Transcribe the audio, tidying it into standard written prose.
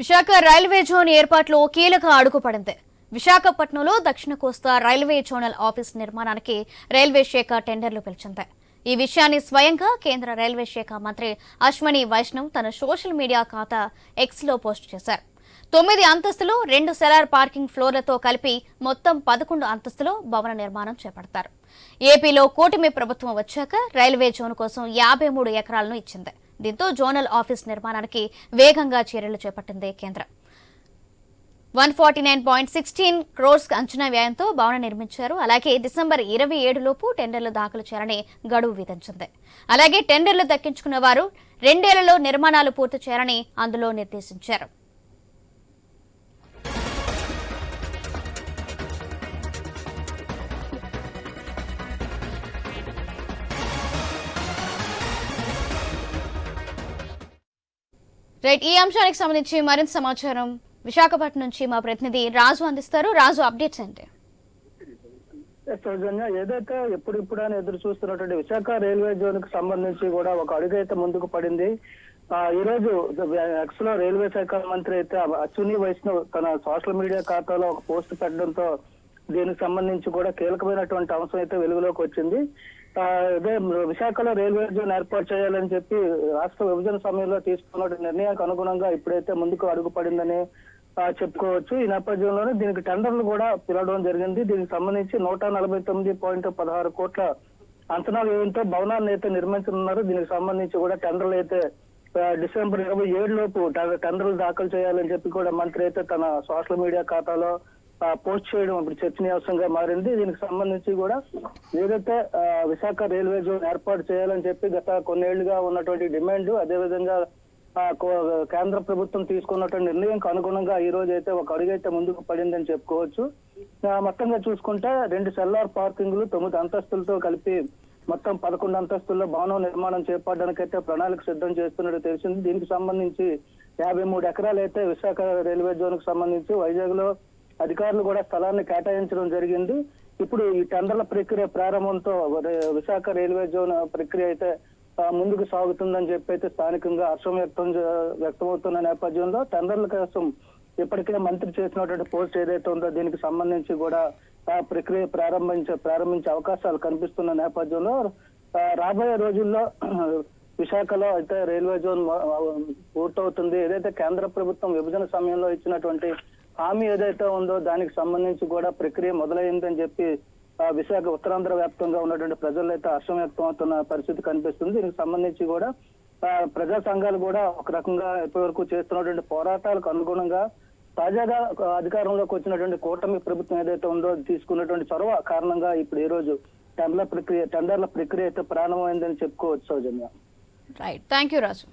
Visakha railway zone ఏర్పాటులో కీలక అడుగు పడింది. విశాఖపట్నంలో దక్షిణ కోస్తా రైల్వే జోనల్ ఆఫీస్ నిర్మాణానికి రైల్వే శాఖ టెండర్లు పిలిచింది. ఈ విషయాన్ని స్వయంగా కేంద్ర రైల్వే శాఖ మంత్రి అశ్వనీ వైష్ణవ్ తన సోషల్ మీడియా ఖాతా ఎక్స్లో పోస్ట్ చేశారు. 9 అంతస్తులు 2 సెలార్ పార్కింగ్ ఫ్లోర్లతో కలిపి మొత్తం 11 అంతస్తులో భవన నిర్మాణం చేపడతారు. ఏపీలో కూటమి ప్రభుత్వం వచ్చాక రైల్వే జోన్ కోసం 53 ఎకరాలను ఇచ్చింది. దీంతో జోనల్ ఆఫీస్ నిర్మాణానికి వేగంగా చర్యలు చేపట్టింది కేంద్రం. 149.16 crores అంచనా వ్యయంతో భవన నిర్మించారు. అలాగే డిసెంబర్ 27 లోపు టెండర్లు దాఖలు చేయాలని గడువు విధించింది. అలాగే టెండర్లు దక్కించుకున్న వారు 2 ఏళ్లలో నిర్మాణాలు పూర్తి చేయాలని అందులో నిర్దేశించారు. రైట్, ఈ అంశానికి సంబంధించి మరింత సమాచారం విశాఖపట్నం నుంచి మా ప్రతినిధి రాజు అందిస్తారు. రాజు, అప్డేట్స్ ఏంటి? సౌజన్య, ఏదైతే ఎప్పుడిప్పుడు అని ఎదురు చూస్తున్నటువంటి విశాఖ రైల్వే జోన్ కు సంబంధించి కూడా ఒక అడుగైతే ముందుకు పడింది. ఈ రోజు ఎక్స్ లో రైల్వే శాఖ మంత్రి అయితే అశ్విని వైష్ణవ్ తన సోషల్ మీడియా ఖాతాలో ఒక పోస్ట్ పెట్టడంతో దీనికి సంబంధించి కూడా కీలకమైనటువంటి అంశం అయితే వెలుగులోకి వచ్చింది. అదే విశాఖలో రైల్వే జోన్ ఏర్పాటు చేయాలని చెప్పి రాష్ట్ర విభజన సమయంలో తీసుకున్న నిర్ణయానికి అనుగుణంగా ఇప్పుడైతే ముందుకు అడుగు పడిందని చెప్పుకోవచ్చు. ఈ నేపథ్యంలోనే దీనికి టెండర్లు కూడా పిలవడం జరిగింది. దీనికి సంబంధించి 149.16 కోట్ల అంచనా వ్యయంతో భవనాన్ని అయితే నిర్మించనున్నారు. దీనికి సంబంధించి కూడా టెండర్లు అయితే డిసెంబర్ 27 లోపు టెండర్లు దాఖలు చేయాలని చెప్పి కూడా మంత్రి అయితే తన సోషల్ మీడియా ఖాతాలో పోస్ట్ చేయడం ఇప్పుడు చర్చనీయాంశంగా మారింది. దీనికి సంబంధించి కూడా ఏదైతే విశాఖ రైల్వే జోన్ ఏర్పాటు చేయాలని చెప్పి గత కొన్నేళ్లుగా ఉన్నటువంటి డిమాండ్, అదేవిధంగా కేంద్ర ప్రభుత్వం తీసుకున్నటువంటి నిర్ణయంకు అనుగుణంగా ఈ రోజు అయితే ఒక అడుగైతే ముందుకు పడిందని చెప్పుకోవచ్చు. మొత్తంగా చూసుకుంటే 2 సెల్లార్ పార్కింగ్లు 9 అంతస్తులతో కలిపి మొత్తం 11 అంతస్తుల్లో భవనం నిర్మాణం చేపట్టడానికి అయితే ప్రణాళిక సిద్ధం చేస్తున్నట్టు తెలిసింది. దీనికి సంబంధించి 53 ఎకరాలు అయితే విశాఖ రైల్వే జోన్ కు సంబంధించి వైజాగ్ లో అధికారులు కూడా స్థలాన్ని కేటాయించడం జరిగింది. ఇప్పుడు ఈ టెండర్ల ప్రక్రియ ప్రారంభంతో విశాఖ రైల్వే జోన్ ప్రక్రియ అయితే ముందుకు సాగుతుందని చెప్పి అయితే స్థానికంగా హర్షం వ్యక్తమవుతున్న నేపథ్యంలో టెండర్ల కోసం ఇప్పటికే మంత్రి చేసినటువంటి పోస్ట్ ఏదైతే ఉందో దీనికి సంబంధించి కూడా ప్రక్రియ ప్రారంభించే అవకాశాలు కనిపిస్తున్న నేపథ్యంలో రాబోయే రోజుల్లో విశాఖలో అయితే రైల్వే జోన్ పూర్తవుతుంది. ఏదైతే కేంద్ర ప్రభుత్వం విభజన సమయంలో ఇచ్చినటువంటి హామీ ఏదైతే ఉందో దానికి సంబంధించి కూడా ప్రక్రియ మొదలైందని చెప్పి విశాఖ ఉత్తరాంధ్ర వ్యాప్తంగా ఉన్నటువంటి ప్రజలు అయితే హర్షం వ్యక్తం అవుతున్న పరిస్థితి కనిపిస్తుంది. దీనికి సంబంధించి కూడా ప్రజా సంఘాలు కూడా ఒక రకంగా ఇప్పటివరకు చేస్తున్నటువంటి పోరాటాలకు అనుగుణంగా తాజాగా అధికారంలోకి వచ్చినటువంటి కూటమి ప్రభుత్వం ఏదైతే ఉందో తీసుకున్నటువంటి చొరవ కారణంగా ఇప్పుడు ఈ రోజు టెండర్ల ప్రక్రియ అయితే ప్రారంభమైందని చెప్పుకోవచ్చు. Soujanya. Right, thank you Raju.